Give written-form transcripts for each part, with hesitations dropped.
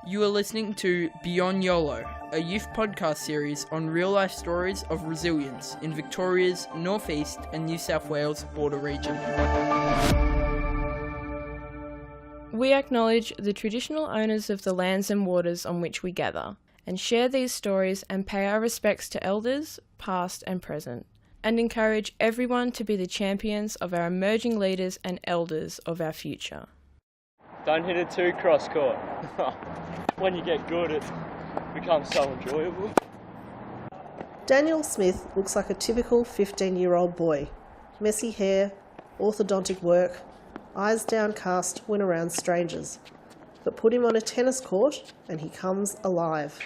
You are listening to Beyond YOLO, a youth podcast series on real-life stories of resilience in Victoria's North East and New South Wales border region. We acknowledge the traditional owners of the lands and waters on which we gather, and share these stories and pay our respects to elders, past and present, and encourage everyone to be the champions of our emerging leaders and elders of our future. Don't hit it too cross-court. When you get good, it becomes so enjoyable. Daniel Smith looks like a typical 15-year-old boy. Messy hair, orthodontic work, eyes downcast when around strangers. But put him on a tennis court and he comes alive.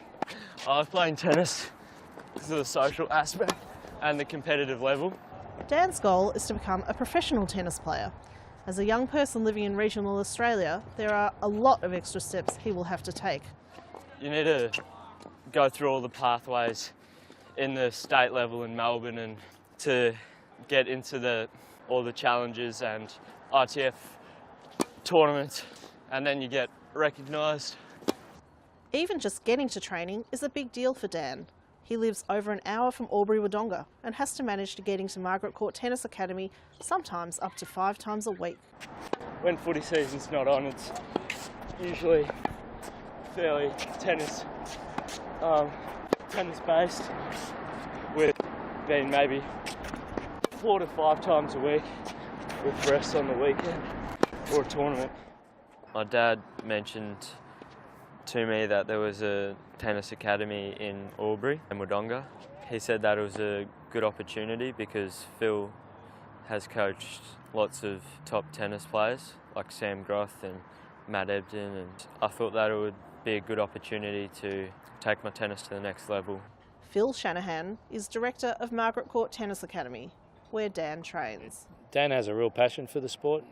I was playing tennis because of the social aspect and the competitive level. Dan's goal is to become a professional tennis player. As a young person living in regional Australia, there are a lot of extra steps he will have to take. You need to go through all the pathways in the state level in Melbourne and to get into all the challenges and ITF tournaments, and then you get recognised. Even just getting to training is a big deal for Dan. He lives over an hour from Albury-Wodonga and has to manage to getting to Margaret Court Tennis Academy sometimes up to 5 times a week. When footy season's not on, it's usually fairly tennis based, with being maybe 4 to 5 times a week with rests on the weekend or a tournament. My dad mentioned to me that there was a tennis academy in Albury and Wodonga. He said that it was a good opportunity because Phil has coached lots of top tennis players like Sam Groth and Matt Ebden, and I thought that it would be a good opportunity to take my tennis to the next level. Phil Shanahan is director of Margaret Court Tennis Academy, where Dan trains. Dan has a real passion for the sport,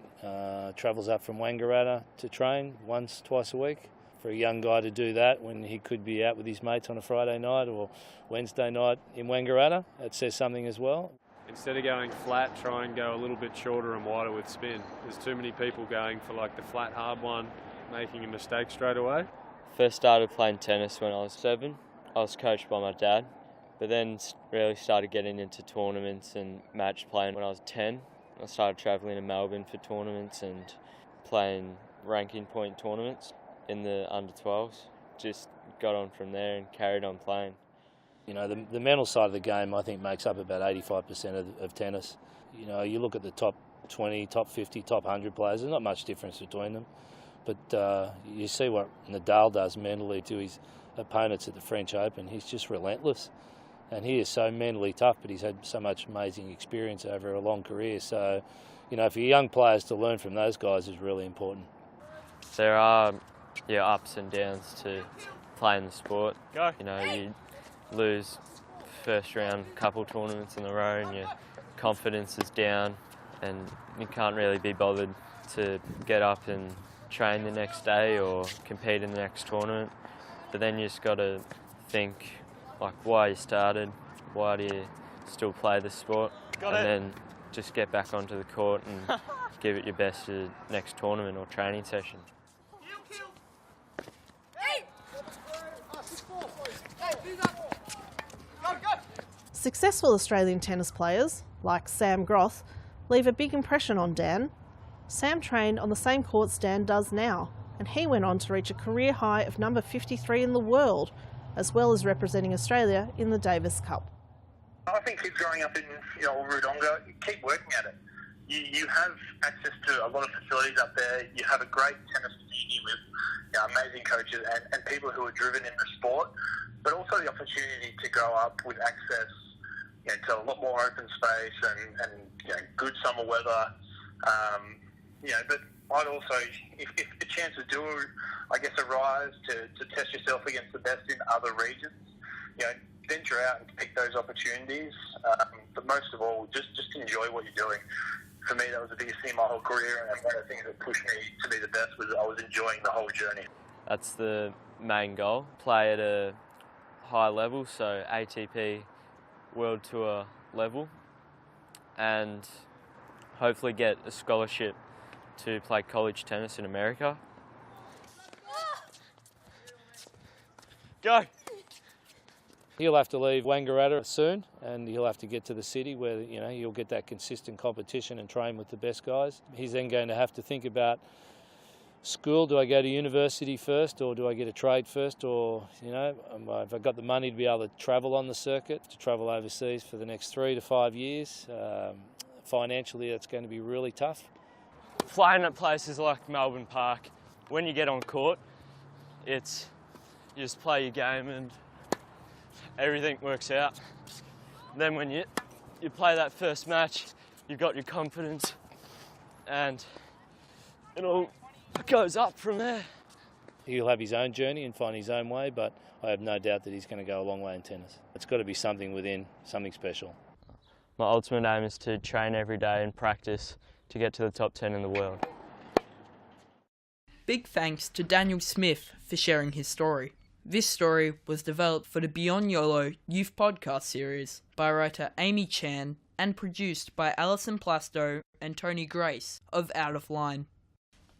travels up from Wangaratta to train twice a week. For a young guy to do that when he could be out with his mates on a Friday night or Wednesday night in Wangaratta, that says something as well. Instead of going flat, try and go a little bit shorter and wider with spin. There's too many people going for like the flat hard one, making a mistake straight away. First started playing tennis when I was 7. I was coached by my dad, but then really started getting into tournaments and match playing when I was 10. I started travelling to Melbourne for tournaments and playing ranking point tournaments in the under-12s. Just got on from there and carried on playing. You know, the mental side of the game, I think, makes up about 85% of tennis. You know, you look at the top 20, top 50, top 100 players, there's not much difference between them. But you see what Nadal does mentally to his opponents at the French Open. He's just relentless. And he is so mentally tough, but he's had so much amazing experience over a long career. So, you know, for young players to learn from those guys is really important. There are ups and downs to playing the sport. Go. You know, you lose first round couple tournaments in a row and your confidence is down and you can't really be bothered to get up and train the next day or compete in the next tournament. But then you just got to think like why you started, why do you still play the sport, then just get back onto the court and give it your best for the next tournament or training session. Successful Australian tennis players, like Sam Groth, leave a big impression on Dan. Sam trained on the same courts Dan does now, and he went on to reach a career high of number 53 in the world, as well as representing Australia in the Davis Cup. I think kids growing up in Wodonga, keep working at it. You have access to a lot of facilities up there. You have a great tennis community with amazing coaches and people who are driven in the sport, but also the opportunity to grow up with access to a lot more open space and good summer weather. But I'd also, if the chances do, I guess, arise to test yourself against the best in other regions, venture out and pick those opportunities. But most of all, just enjoy what you're doing. For me, that was the biggest thing my whole career, and one of the things that pushed me to be the best was I was enjoying the whole journey. That's the main goal. Play at a high level, so ATP World Tour level, and hopefully get a scholarship to play college tennis in America. Go! He'll have to leave Wangaratta soon, and he'll have to get to the city where, you know, you'll get that consistent competition and train with the best guys. He's then going to have to think about school. Do I go to university first, or do I get a trade first? Or, you know, have I got the money to be able to travel on the circuit, to travel overseas for the next 3 to 5 years? Financially, that's going to be really tough. Playing at places like Melbourne Park, when you get on court, you just play your game and everything works out. Then when you play that first match, you've got your confidence and it all goes up from there. He'll have his own journey and find his own way, but I have no doubt that he's going to go a long way in tennis. It's got to be something within, something special. My ultimate aim is to train every day and practice to get to the top 10 in the world. Big thanks to Daniel Smith for sharing his story. This story was developed for the Beyond YOLO Youth Podcast series by writer Amy Chan and produced by Alison Plasto and Tony Grace of Out of Line.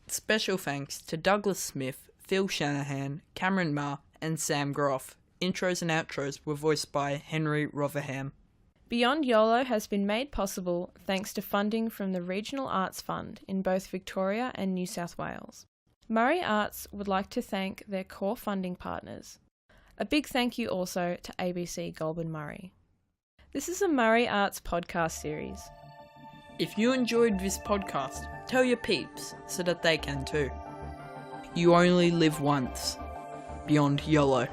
Special thanks to Douglas Smith, Phil Shanahan, Cameron Ma and Sam Groth. Intros and outros were voiced by Henry Rotherham. Beyond YOLO has been made possible thanks to funding from the Regional Arts Fund in both Victoria and New South Wales. Murray Arts would like to thank their core funding partners. A big thank you also to ABC Goulburn Murray. This is a Murray Arts podcast series. If you enjoyed this podcast, tell your peeps so that they can too. You only live once. Beyond YOLO.